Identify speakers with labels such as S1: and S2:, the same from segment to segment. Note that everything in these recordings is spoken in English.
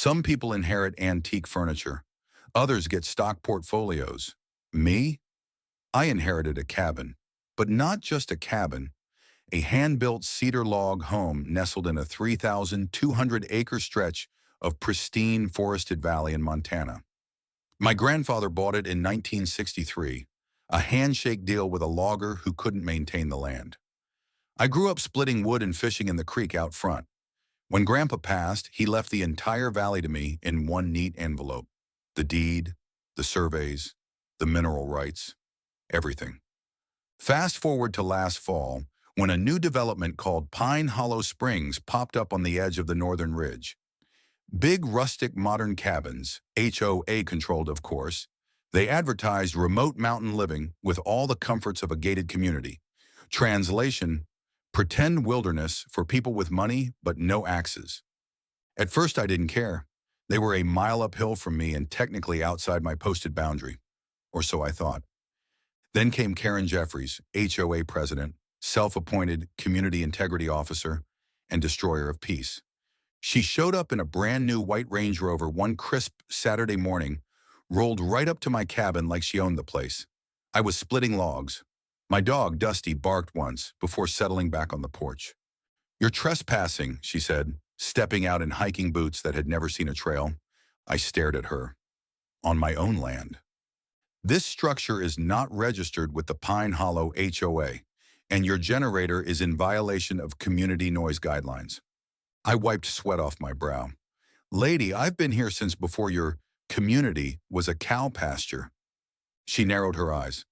S1: Some people inherit antique furniture. Others get stock portfolios. Me? I inherited a cabin. But not just a cabin. A hand-built cedar log home nestled in a 3,200-acre stretch of pristine forested valley in Montana. My grandfather bought it in 1963, a handshake deal with a logger who couldn't maintain the land. I grew up splitting wood and fishing in the creek out front. When Grandpa passed, he left the entire valley to me in one neat envelope. The deed, the surveys, the mineral rights, everything. Fast forward to last fall, when a new development called Pine Hollow Springs popped up on the edge of the northern ridge. Big rustic modern cabins, HOA controlled of course. They advertised remote mountain living with all the comforts of a gated community. Translation: pretend wilderness for people with money but no axes. At first I didn't care. They were a mile uphill from me and technically outside my posted boundary. Or so I thought. Then came Karen Jeffries, HOA president, self-appointed community integrity officer, and destroyer of peace. She showed up in a brand new white Range Rover one crisp Saturday morning, rolled right up to my cabin like she owned the place. I was splitting logs. My dog, Dusty, barked once before settling back on the porch. "You're trespassing," she said, stepping out in hiking boots that had never seen a trail. I stared at her. On my own land. "This structure is not registered with the Pine Hollow HOA, and your generator is in violation of community noise guidelines." I wiped sweat off my brow. "Lady, I've been here since before your community was a cow pasture." She narrowed her eyes.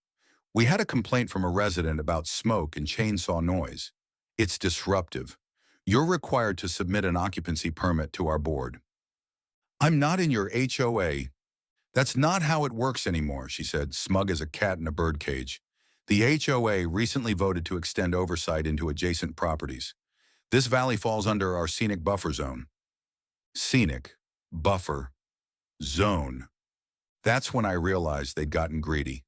S1: "We had a complaint from a resident about smoke and chainsaw noise. It's disruptive. You're required to submit an occupancy permit to our board." "I'm not in your HOA. That's not how it works anymore," she said, smug as a cat in a birdcage. "The HOA recently voted to extend oversight into adjacent properties. This valley falls under our scenic buffer zone." Scenic buffer zone. That's when I realized they'd gotten greedy.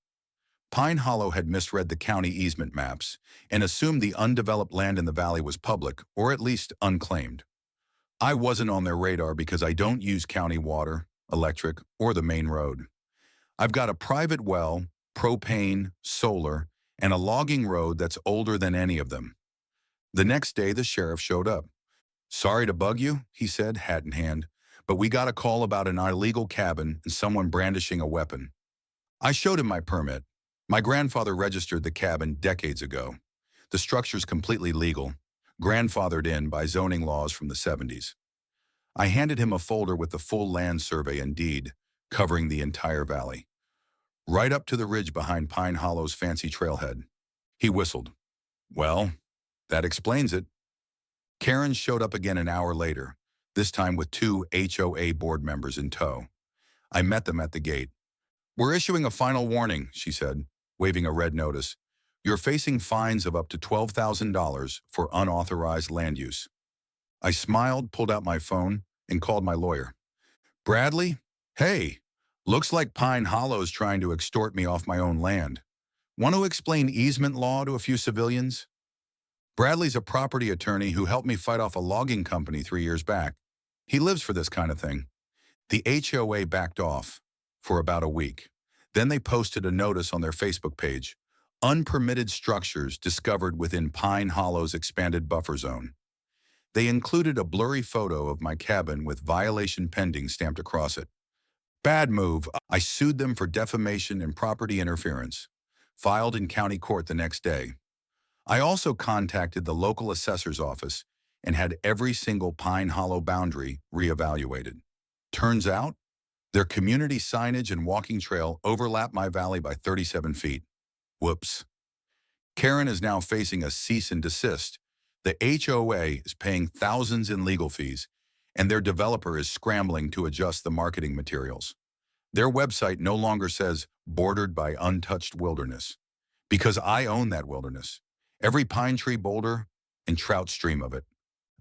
S1: Pine Hollow had misread the county easement maps and assumed the undeveloped land in the valley was public, or at least unclaimed. I wasn't on their radar because I don't use county water, electric, or the main road. I've got a private well, propane, solar, and a logging road that's older than any of them. The next day, the sheriff showed up. "Sorry to bug you," he said, hat in hand, "but we got a call about an illegal cabin and someone brandishing a weapon." I showed him my permit. My grandfather registered the cabin decades ago. The structure's completely legal, grandfathered in by zoning laws from the 70s. I handed him a folder with the full land survey and deed, covering the entire valley. Right up to the ridge behind Pine Hollow's fancy trailhead. He whistled. "Well, that explains it." Karen showed up again an hour later, this time with 2 HOA board members in tow. I met them at the gate. "We're issuing a final warning," she said, waving a red notice. "You're facing fines of up to $12,000 for unauthorized land use." I smiled, pulled out my phone, and called my lawyer. "Bradley? Hey, looks like Pine Hollow's trying to extort me off my own land. Want to explain easement law to a few civilians?" Bradley's a property attorney who helped me fight off a logging company 3 years back. He lives for this kind of thing. The HOA backed off for about a week. Then they posted a notice on their Facebook page. Unpermitted structures discovered within Pine Hollow's expanded buffer zone. They included a blurry photo of my cabin with violation pending stamped across it. Bad move. I sued them for defamation and property interference. Filed in county court the next day. I also contacted the local assessor's office and had every single Pine Hollow boundary reevaluated. Turns out, their community signage and walking trail overlap my valley by 37 feet. Whoops. Karen is now facing a cease and desist. The HOA is paying thousands in legal fees, and their developer is scrambling to adjust the marketing materials. Their website no longer says "bordered by untouched wilderness," because I own that wilderness. Every pine tree boulder and trout stream of it.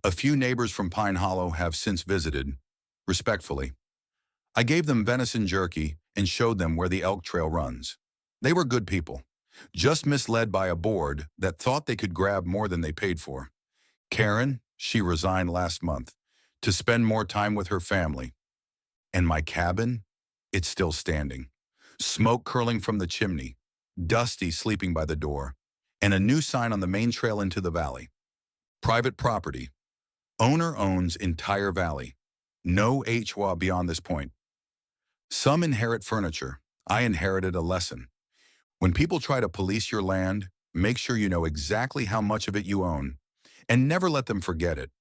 S1: A few neighbors from Pine Hollow have since visited, respectfully. I gave them venison jerky and showed them where the elk trail runs. They were good people, just misled by a board that thought they could grab more than they paid for. Karen, she resigned last month to spend more time with her family, And my cabin? It's still standing. Smoke curling from the chimney, Dusty sleeping by the door, and a new sign on the main trail into the valley. Private property. Owner owns entire valley. No HOA beyond this point. Some inherit furniture. I inherited a lesson. When people try to police your land, make sure you know exactly how much of it you own, and never let them forget it.